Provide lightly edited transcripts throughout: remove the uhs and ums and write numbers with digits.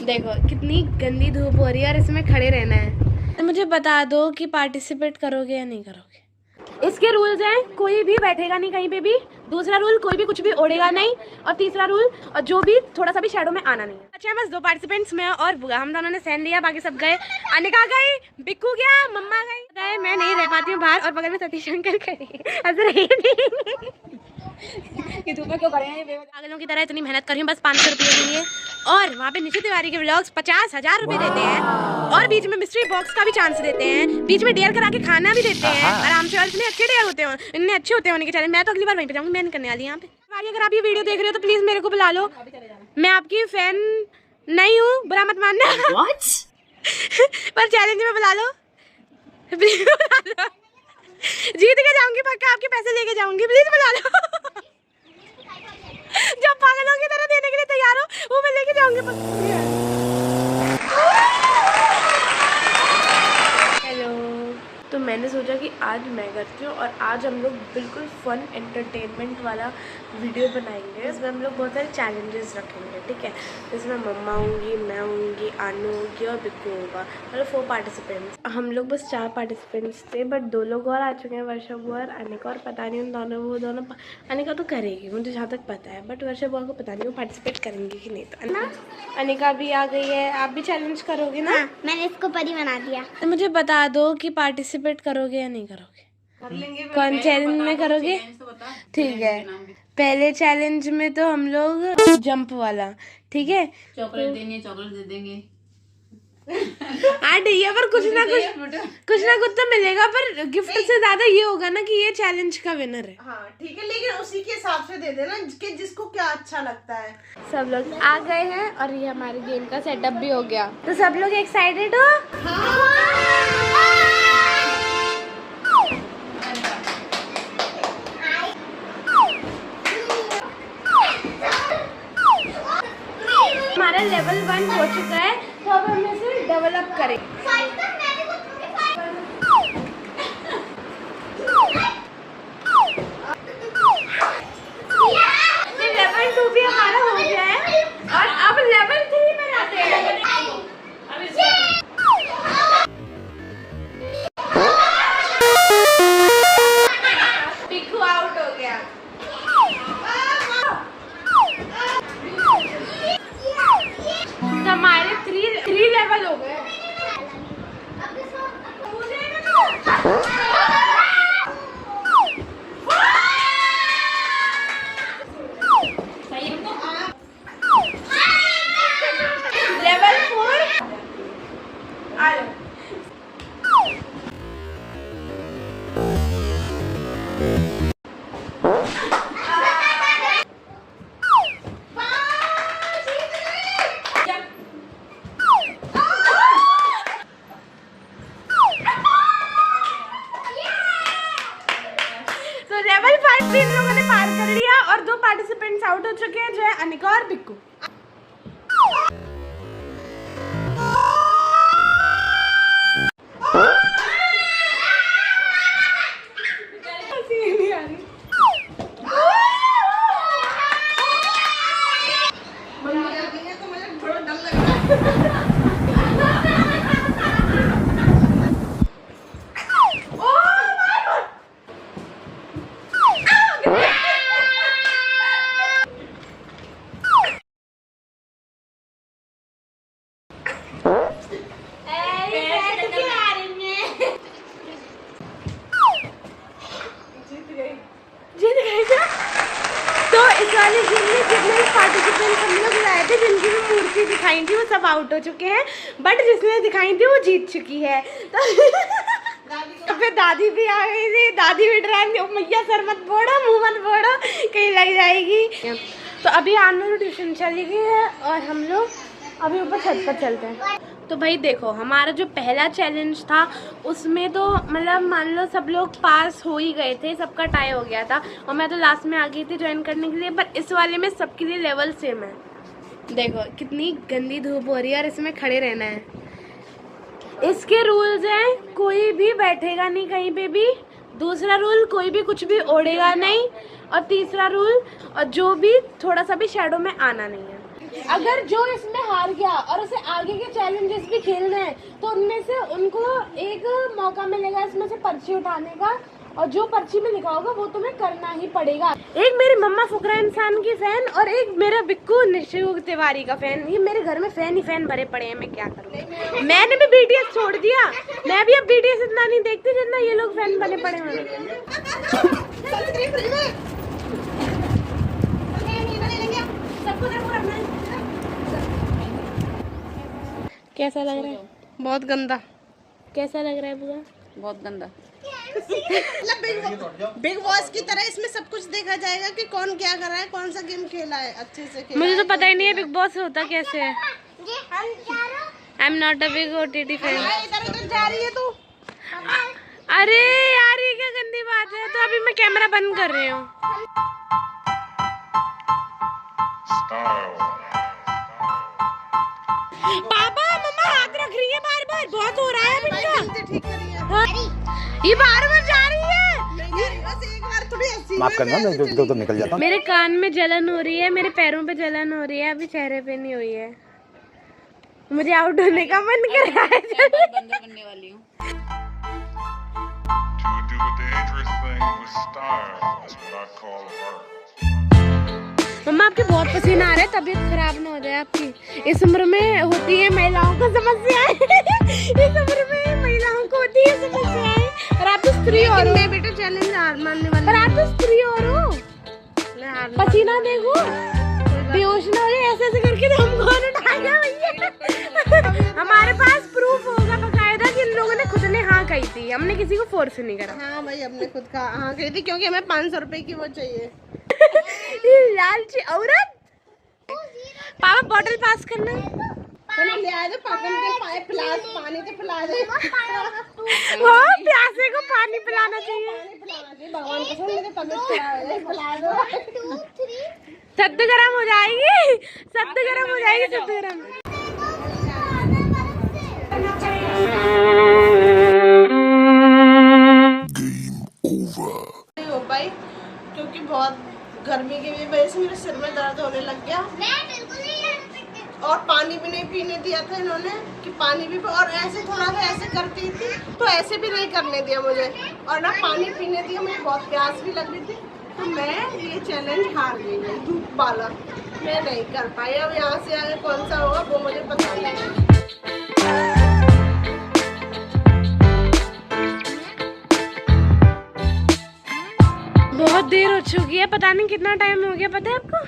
देखो कितनी गंदी धूप हो रही है और इसमें खड़े रहना है। तो मुझे बता दो कि पार्टिसिपेट करोगे या नहीं करोगे। इसके रूल्स हैं, कोई भी बैठेगा नहीं कहीं पे भी। दूसरा रूल, कोई भी कुछ भी ओढ़ेगा नहीं। और तीसरा रूल, और जो भी थोड़ा सा भी शैडो में आना नहीं है। अच्छा, बस 2 पार्टिसिपेंट्स में और बुआ, हम दोनों ने सहन लिया, बाकी सब गए। अनिका गई, बिक्कू गया, मम्मा गई। मैं नहीं रह पाती हूँ बाहर, और बगल में सतीश अंकल खड़े हंस रही कि धूप में क्यों खड़े हैं पागलों की तरह। इतनी मेहनत कर रही हूँ बस 500 रुपये के लिए। और वहाँ पे निशित तिवारी के व्लॉग्स 50,000 रुपये देते हैं। और बीच में मिस्ट्री बॉक्स का भी चांस देते हैं, बीच में डेयर करा के खाना भी देते हैं आराम से। और इतने अच्छे डेयर होते हैं, इतने अच्छे होते हैं उनके चैनल। मैं तो अगली बार वहीं पे जाऊँगी, मैं नहीं करने वाली यहाँ पे। अगर आप ये वीडियो देख रहे हो तो प्लीज मेरे को बुला लो, मैं आपकी फैन नहीं हूँ, बुरा मत मानना। पर चैलेंज में बुला लो प्लीज, बुला लो। जीत के जाऊंगी पक्का, आपके पैसे लेके जाऊंगी, प्लीज बुला लो। जब पागलों की तरह देने के लिए तैयार हो वो मैं लेके जाऊंगी। हेलो, तो मैंने सोचा कि आज मैं करती हूँ, और आज हम लोग बिल्कुल फन एंटरटेनमेंट वाला वीडियो बनाएंगे। इसमें हम लोग बहुत सारे चैलेंजेस रखेंगे, ठीक है। इसमें मम्मा होंगी, मैं होंगी, आनू होगी और बिक्कू होगा, मतलब 4 पार्टिसिपेंट्स। हम लोग बस 4 पार्टिसिपेंट्स थे, बट 2 लोग और आ चुके हैं, वर्षा बुआ और अनिका। और पता नहीं उन दोनों, वो दोनों, अनिका तो करेगी मुझे जहाँ तक पता है, बट वर्षा बुआ को पता नहीं वो पार्टिसिपेट करेंगी कि नहीं। तो अनिका भी आ गई है, आप भी चैलेंज करोगे ना? हाँ, मैंने इसको परी बना दिया। तो मुझे बता दो कि पार्टिसिपेट करोगे या नहीं करोगे। कौन चैलेंज में करोगे? ठीक है, पहले चैलेंज में तो हम लोग जंप वाला, ठीक है। चॉकलेट देंगे, चॉकलेट दे देंगे। हाँ ठीक है, पर कुछ ना कुछ तो मिलेगा, पर गिफ्ट से ज्यादा ये होगा ना कि ये चैलेंज का विनर है। हाँ ठीक है, लेकिन उसी के हिसाब से दे देना कि जिसको क्या अच्छा लगता है। सब लोग आ गए हैं और ये हमारे गेम का सेटअप भी हो गया, तो सब लोग एक्साइटेड हो? हमारा लेवल 1 हो चुका है, तो अब हम इसे डेवलप करेंगे। लेवल 2 भी हमारा हो गया है, और अब लेवल 3 में आते हैं। बिक्कू आउट हो गया। तो हमारे 3 लेवल हो गए। लेवल 4 आ जाओ। तो लेवल 5 भी इन लोगों ने पार कर लिया, और 2 पार्टिसिपेंट्स आउट हो चुके हैं, जो है अनिका और बिक्कू। जीत गए क्या? तो इस वाले गेम में जितने पार्टिसिपेंट्स हम लोग लाए थे, जिनकी भी मूर्ति दिखाई थी, वो सब आउट हो चुके हैं, बट जिसने दिखाई थी वो जीत चुकी है। तो फिर दादी भी आ गई थी, दादी भी डरा रही, मैया सर मत फोड़ो, मुँह मत फोड़ो, कहीं लग जाएगी। तो अभी आनू ट्यूशन चली गई है, और हम लोग अभी ऊपर छत पर चलते हैं। तो भाई देखो, हमारा जो पहला चैलेंज था उसमें तो मतलब मान लो सब लोग पास हो ही गए थे, सबका टाई हो गया था, और मैं तो लास्ट में आ गई थी ज्वाइन करने के लिए। पर इस वाले में सबके लिए लेवल सेम है। देखो कितनी गंदी धूप हो रही है और इसमें खड़े रहना है। इसके रूल्स हैं, कोई भी बैठेगा नहीं कहीं पे भी। दूसरा रूल, कोई भी कुछ भी ओढ़ेगा नहीं। और तीसरा रूल, और जो भी थोड़ा सा भी शैडो में आना नहीं है। अगर जो इसमें हार गया और उसे आगे के चैलेंजेस भी खेलने हैं तो उनमें से उनको एक मौका मिलेगा इसमें से पर्ची उठाने का, और जो पर्ची में लिखा होगा वो तुम्हें करना ही पड़ेगा। एक मेरी मम्मा फुकरा इंसान की फैन और एक मेरा बिक्कू निशु तिवारी का फैन। ये मेरे घर में फैन ही फैन भरे पड़े हैं, मैं क्या करूँ। मैंने भी बीटीएस छोड़ दिया, मैं भी अब बीटीएस इतना नहीं देखती जितना ये लोग फैन बने पड़े हैं। कैसा लग रहा है? बहुत गंदा। कैसा लग रहा है बुआ? बहुत गंदा। मतलब बिग बॉस की तरह इसमें सब कुछ देखा जाएगा कि कौन क्या कर रहा है, कौन सा गेम खेला है, अच्छे से खेला। मुझे तो पता ही नहीं है बिग बॉस होता कैसे है। I am not a big OTT fan. इधर उधर जा रही है तू। अरे यार ये क्या गंदी बात है। तो अभी मैं कैमरा बंद कर रही हूँ। पापा मम्मा हाथ रख रही है बार बार, बहुत हो रहा है बिट्टा। ठीक करिए। हाँ, ये बार बार जा रही है। बस एक बार थोड़ी हंसी। माफ करना, मैं तो निकल जाता हूँ। मेरे कान में जलन हो रही है, मेरे पैरों पे जलन हो रही है, अभी चेहरे पे नहीं हुई है। मुझे आउट होने का मन कर रहा है। बंद करने वाली हूँ। To do a dangerous thing with style. That's what I call art. मम्मा आपके बहुत पसीना आ रहा है, तबीयत खराब ना हो जाए आपकी। इस उम्र में होती है महिलाओं को समस्याएं। इस उम्र में महिलाओं को होती है समस्याएं। और आप तो स्त्री और हो। मैं बेटा चैलेंज हार मानने वाली। पर आप तो स्त्री और हो। मैं हार पसीना देखो, बेहोश ना हो जाए ऐसे ऐसे करके तो हमको उठाएगा भैया। हमारे पास प्रूफ होगा बकायदा कि इन लोगों ने खुद ने हाँ कही थी, हमने किसी को फोर्स नहीं करा। हाँ भाई, हमने खुद का हाँ कही थी क्योंकि हमें 500 रुपए की वो चाहिए। लालची औरत। पापा बॉटल पास करना। मैंने ले आया था पापा के पाइप पानी तो पिला दे। वो प्यासे को पानी पिलाना चाहिए। भगवान कसम मेरे तबीयत खराब है, पिला दो। सद्द गरम हो जाएगी, सद्द गरम हो जाएगी, सद्द गरम। नहीं हो पाई क्योंकि बहुत गर्मी की वजह से मेरे सिर में दर्द होने लग गया। और पानी भी नहीं पीने दिया था इन्होंने कि पानी भी, और ऐसे थोड़ा सा ऐसे करती थी तो ऐसे भी नहीं करने दिया मुझे, और ना पानी पीने दिया। मुझे बहुत प्यास भी लग रही थी तो मैं ये चैलेंज हार गई। धूप वाला मैं नहीं कर पाई। अब यहाँ से आगे कौन सा होगा वो मुझे पता नहीं है। बहुत देर हो चुकी है, पता नहीं कितना टाइम हो गया, पता है आपको?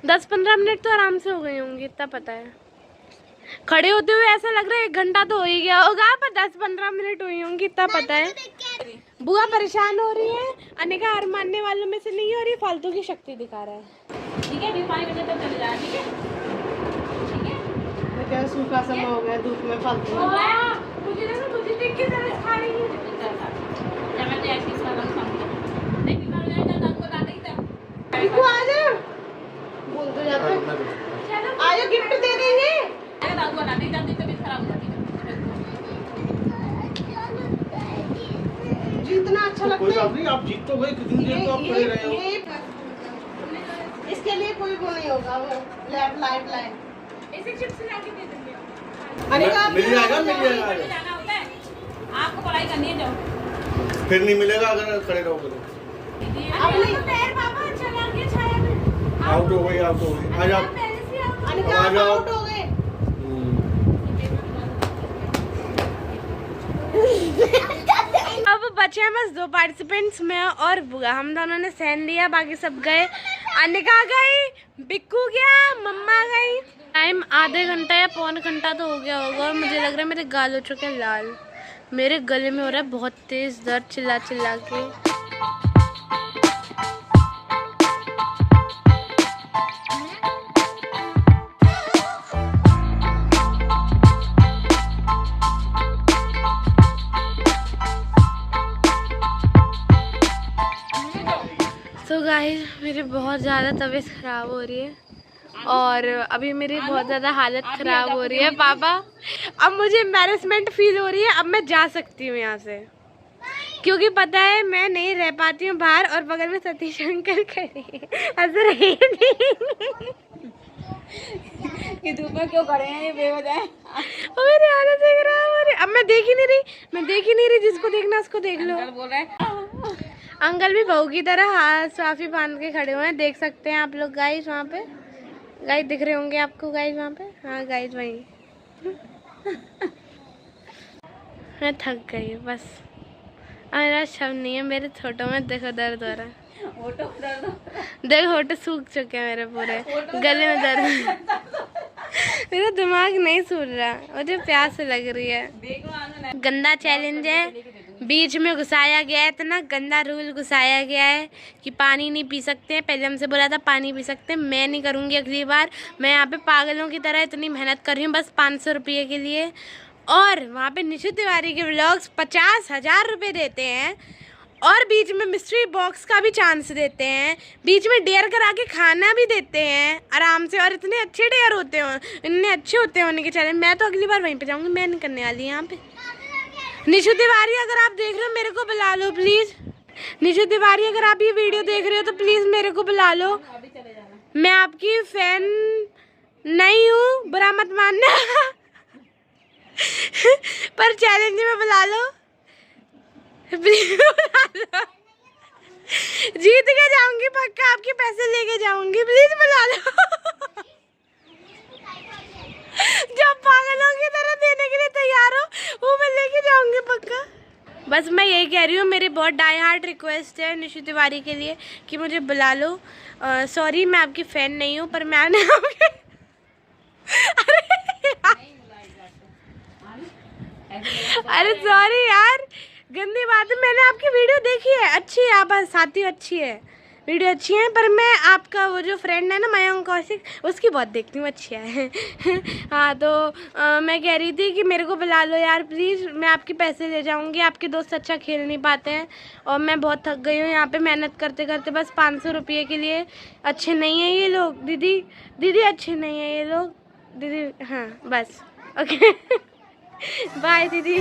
10-15 मिनट तो आराम से हो गए होंगे, इतना पता है। खड़े होते हुए ऐसा लग रहा है 1 घंटा तो हो ही गया होगा, पर 10-15 मिनट हुई होंगी, इतना पता है। बुआ परेशान हो रही है, अनिका हार मानने वालों में से नहीं हो रही, फालतू की शक्ति दिखा रहा है। ठीक है, 5 बजे तक चले जाए। ठीक है, ठीक है। क्या सूखा समय हो गया धूप में फालतू। मुझे लगा मुझे देख के तरस खा रही है। जब मैं तो ऐसी सारा खाऊंगा। नहीं बिमार हो जाएगा तो आपको लाना ही था। बिल्कुल आ जाओ, बोल तो जाते आयो, गिफ्ट दे देंगे। अरे आपको लाना ही था, नहीं तबीयत खराब हो जाती है। जीतना अच्छा लगता कोई है। बात नहीं, आप जीत तो गए, कितनी देर तो आप खड़े रहे हो। इसके लिए कोई वो नहीं होगा, वो लाइफ इसे चिप्स लाके दे देंगे। अनिका मिल जाएगा, मिल जाएगा। जाना होता है, आपको पढ़ाई करनी है। जाओ, फिर नहीं मिलेगा अगर खड़े रहोगे तो। अपने पैर पापा अच्छा लगे छाया में। आउट हो गई, आउट हो गई। आ जाओ, अनिका आ आप जाओ। आउट हो गए। अब बचे हैं बस 2 पार्टिसिपेंट्स, मैं और बुआ। हम दोनों ने सहन लिया, बाकी सब गए। अनिका गई, बिक्कू गया, मम्मा गई। टाइम आधे घंटा या पौन घंटा तो हो गया होगा और मुझे लग रहा है मेरे गाल हो चुके हैं लाल। मेरे गले में हो रहा है बहुत तेज दर्द, चिल्ला चिल्ला के। तो गाइस मेरी बहुत ज़्यादा तबीयत ख़राब हो रही है और अभी मेरी बहुत ज़्यादा हालत ख़राब हो रही है पापा। अब मुझे एम्बैरेसमेंट फील हो रही है। अब मैं जा सकती हूँ यहाँ से क्योंकि पता है मैं नहीं रह पाती हूँ बाहर, और बगल में सतीश अंकल खड़े हैं, हंस रहे हैं। कि धूप में क्यों खड़े हैं ये बेवजह। मेरे आने देख रहा है। अरे अब मैं देख ही नहीं रही, जिसको देखना उसको देख लो। बोल रहे हैं अंकल भी बहू की तरह हाथ साफी बांध के खड़े हुए हैं, देख सकते हैं आप लोग गाइस। वहाँ पे गाइस दिख रहे होंगे आपको गाइस वहाँ पे। हाँ गाइस वहीं। मैं थक गई बस, मेरा शब्द नहीं है। मेरे छोटों में देखो दर्द हो रहा है, देख होठे सूख चुके हैं मेरे पूरे, गले में दर्द। मेरा दिमाग नहीं सूझ रहा, मुझे प्यास लग रही है। गंदा चैलेंज है, बीच में घुसाया गया है, इतना गंदा रूल घुसाया गया है कि पानी नहीं पी सकते हैं। पहले हमसे बोला था पानी पी सकते हैं, मैं नहीं करूँगी अगली बार। मैं यहाँ पे पागलों की तरह इतनी मेहनत कर रही हूँ बस 500 रुपये के लिए। और वहाँ पे निशु तिवारी के व्लॉग्स 50,000 रुपये देते हैं, और बीच में मिस्ट्री बॉक्स का भी चांस देते हैं, बीच में डेयर करा के खाना भी देते हैं आराम से। और इतने अच्छे डेयर होते हैं, इतने अच्छे होते हैं होने के चैलेंज। मैं तो अगली बार वहीं पे जाऊँगी, मैं नहीं करने वाली यहाँ पे। निशु तिवारी अगर आप देख रहे हो मेरे को बुला लो प्लीज़। निशु तिवारी अगर आप ये वीडियो देख रहे हो तो प्लीज़ मेरे को बुला लो। मैं आपकी फैन नहीं हूँ, बुरा मत मानना। पर चैलेंज में बुला लो प्लीज, बुला लो। जीत के जाऊंगी पक्का, आपके पैसे लेके जाऊंगी, प्लीज बुला लो। जब पागलों की तरह देने के लिए तैयार हो वो मैं लेके जाऊंगी पक्का। बस मैं यही कह रही हूँ, मेरी बहुत डाई हार्ट रिक्वेस्ट है निशु तिवारी के लिए कि मुझे बुला लो। सॉरी मैं आपकी फैन नहीं हूँ, पर मैं अरे सॉरी यार, गंदी बात है। मैंने आपकी वीडियो देखी है, अच्छी है, आप साथी अच्छी है, वीडियो अच्छी है, पर मैं आपका वो जो फ्रेंड है ना मयंक कौशिक, उसकी बहुत देखती हूँ, अच्छी है। हाँ तो मैं कह रही थी कि मेरे को बुला लो यार प्लीज़, मैं आपके पैसे ले जाऊँगी। आपके दोस्त अच्छा खेल नहीं पाते हैं और मैं बहुत थक गई हूँ यहाँ पे मेहनत करते करते, बस 500 रुपये के लिए। अच्छे नहीं हैं ये लोग, दीदी अच्छे नहीं हैं ये लोग दीदी। हाँ बस ओके बाय दीदी।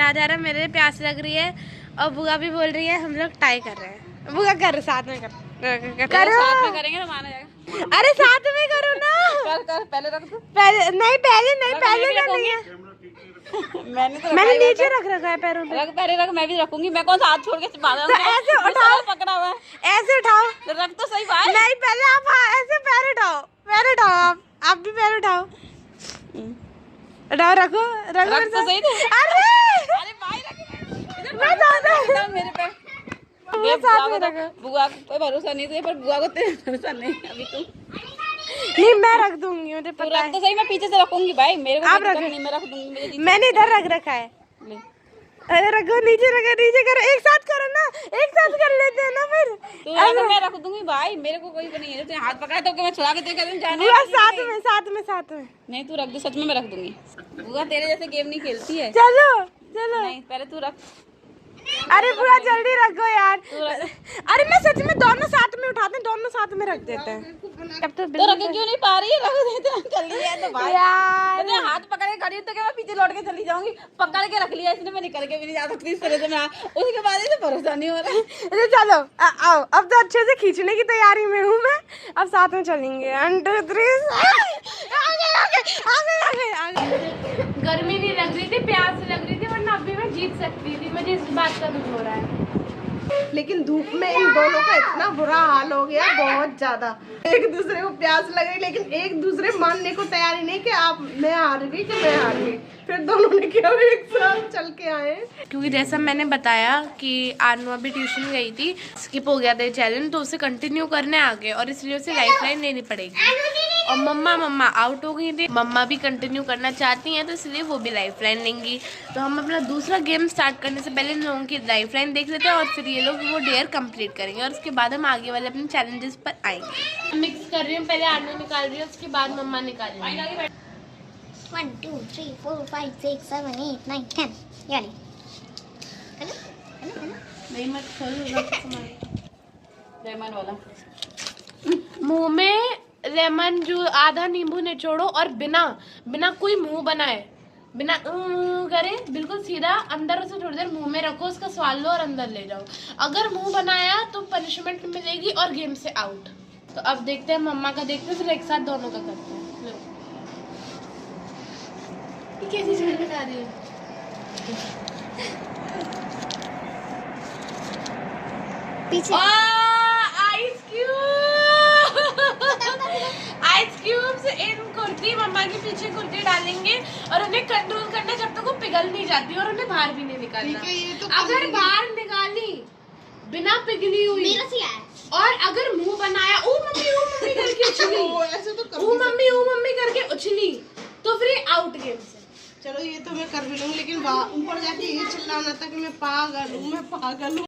जा रहा, मेरे प्यास लग रही है और बुआ भी बोल रही है हम लोग टाई कर रहे हैं। बुआ कर साथ में करो, साथ में करेंगे तो माना जाएगा। अरे साथ में करो ना। कर पहले रख दो। पहले नहीं करनी है। मैंने नीचे रख रखा है पैरों पे। रख पहले रख, मैं भी रखूंगी। मैं कौन सा हाथ छोड़ के तो ऐसे उठाओ, पकड़ा हुआ है, ऐसे उठाओ। रख तो सही भाई। नहीं पहले आप ऐसे पैर उठाओ, आप भी पैर उठाओ, रखो तो सही। अरे भाई मैं मेरे पे बुआ को भरोसा नहीं तुझे, पर बुआ को तेरे भरोसा नहीं अभी। तू नहीं मैं रख दूंगी, मुझे पता है। तो सही, मैं पीछे से रखूंगी भाई, मेरे को आप रख नहीं, मैं रख दूंगी। मैंने इधर रख रखा है। अरे रखो, नीचे करो, एक साथ करो ना, एक साथ कर लेते हैं ना फिर। तो मैं रख दूंगी भाई, मेरे को कोई नहीं है। तूने हाथ पकड़ा तो मैं छुड़ा के तेरे जाने साथ में नहीं। तू रख दे, सच में मैं रख दूंगी। बुआ तेरे जैसे गेम नहीं खेलती है। चलो नहीं पहले तू रख। अरे पूरा जल्दी रखो यार। अरे मैं सच में दोनों साथ में उठाते हैं, दोनों साथ में रख देते हैं। तब तो रख क्यों नहीं पा रही है? रख देते हैं जल्दी है तो भाई यार। मैंने हाथ पकड़ के खड़ी तो क्या मैं पीछे लौट के चली जाऊंगी? पकड़ के रख लिया इसने, मैं निकल के भी नहीं जा सकती इस तरह से। मैं उसके बाद इसे भरोसा नहीं हो रहा। अरे चलो आओ, अब तो अच्छे से खींचने की तैयारी में हूँ मैं। अब साथ में चलेंगे। 1 2 3 आगे। गर्मी नहीं लग रही थी, प्यास लग रही थी, वरना अभी मैं जीत सकती थी। मुझे इस बात का दुख हो रहा है। लेकिन धूप में इन दोनों का इतना बुरा हाल हो गया, बहुत ज्यादा। एक दूसरे को प्यास लग रही, लेकिन एक दूसरे मानने को तैयारी नहीं कि आप मैं हार गई कि मैं हार गई। फिर दोनों ने क्या एक साथ चल के आए। क्योंकि जैसा मैंने बताया कि आनू अभी ट्यूशन गई थी, स्किप हो गया था चैलेंज, तो उसे कंटिन्यू करने आ गए और इसलिए उसे लाइफलाइन लेनी पड़ेगी। और मम्मा आउट हो गई थी। मम्मा भी कंटिन्यू करना चाहती हैं, तो इसलिए वो भी लाइफलाइन लेंगी। तो हम अपना दूसरा गेम स्टार्ट करने से पहले इन लोगों की लाइफलाइन देख लेते हैं और फिर ये लोग वो डेयर कंप्लीट करेंगे और उसके बाद हम आगे वाले अपने चैलेंजेस पर आएंगे। मिक्स कर रही हूँ, पहले आनू निकाल रही हूँ, उसके बाद मम्मा निकाल रही है। 1 2 3 4 5 6 7 8 9 10 यानी है ना नहीं मत लेमन वाला मुंह में लेमन जो आधा नींबू निचोड़ो और बिना बिना कोई मुंह बनाए, बिना करे बिल्कुल सीधा अंदर उसे थोड़ी देर मुंह में रखो, उसका स्वाद लो और अंदर ले जाओ। अगर मुंह बनाया तो पनिशमेंट मिलेगी और गेम से आउट। तो अब देखते हैं, मम्मा का देखते हैं, फिर एक साथ दोनों का करते हैं। लो। ये कैसी चीज बता रही है? पीछे ice cube, ice cubes in kurti, मम्मा के पीछे कुर्ती डालेंगे और उन्हें कंट्रोल करना जब तक वो पिघल नहीं जाती और उन्हें बाहर भी नहीं निकालना। ठीक है, ये तो अगर बाहर निकाली बिना पिघली हुई मेरा से आया और अगर मुंह बनाया ओ मम्मी करके उछली, ऐसे तो कर ओ मम्मी करके उछली तो फिर आउट गेम से। चलो ये तो मैं कर भी लूंगी, लेकिन ऊपर जाके ये चिल्लाना था कि मैं पागल हूँ।